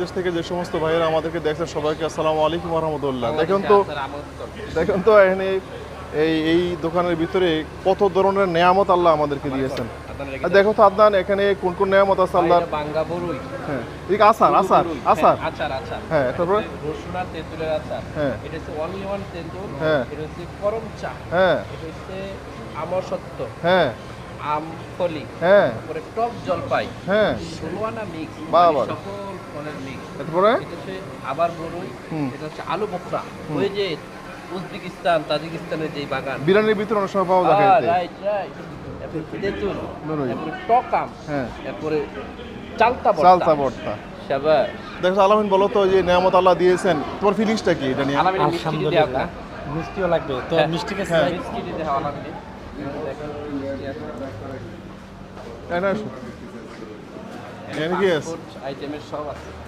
বাংলাদেশ থেকে যে সমস্ত ভাইয়েরা আমাদেরকে দেখছেন সবাইকে আসসালামু আলাইকুম ওয়া রাহমাতুল্লাহ। দেখুন তো এখানে এই দোকানের ভিতরে কত ধরনের নেয়ামত আল্লাহ আমাদেরকে দিয়েছেন। আর দেখো তো আদনান, এখানে কোন কোন নেয়ামত আছে আল্লাহ। বাঙ্গা বড়ই, হ্যাঁ, ঠিক আচার আচার আচার আচার, হ্যাঁ, তারপরে রসুন আর তেঁতুলের আচার, হ্যাঁ, এটা হচ্ছে অনলি ওয়ান তেঁতুল, হ্যাঁ, এটা হচ্ছে করম চা, হ্যাঁ, এটা হচ্ছে আমসত্ব, হ্যাঁ, আমফলি, হ্যাঁ, তারপরে টক জলপাই, হ্যাঁ, ষোলোয়ানা মিক্স, বাবা। সকল ফলের মিক্স। তারপরে এটা হচ্ছে আবার বড়ই, হুম। এটা হচ্ছে আলু বোখরা, ওই যে উজবেকিস্তান তাজিকিস্তানের যে বাগান, বিরিয়ানির ভিতরে অনেক সময় পাওয়া যায় এতে। রাইট রাইট, তারপরে তেঁতুল, বড়ই। তারপরে টক আম, হ্যাঁ, তারপরে চালতা চালতা ভর্তা। শাবাশ। দেখো আলামিন, বলো তো যে নেয়ামত আল্লাহ দিয়েছেন, তোমার ফিলিংসটা কি এটা নিয়ে? আলামিন মিষ্টি দিতে হবে না? মিষ্টিও লাগবে তো, হ্যাঁ। মিষ্টি কাছে হ্যাঁ। মিষ্টি দিতে হবে আলামিন। দেখেন মিষ্টি আছে। এখানে আসো। এখানে কি আছে? ফুড আইটেমের সব আছে।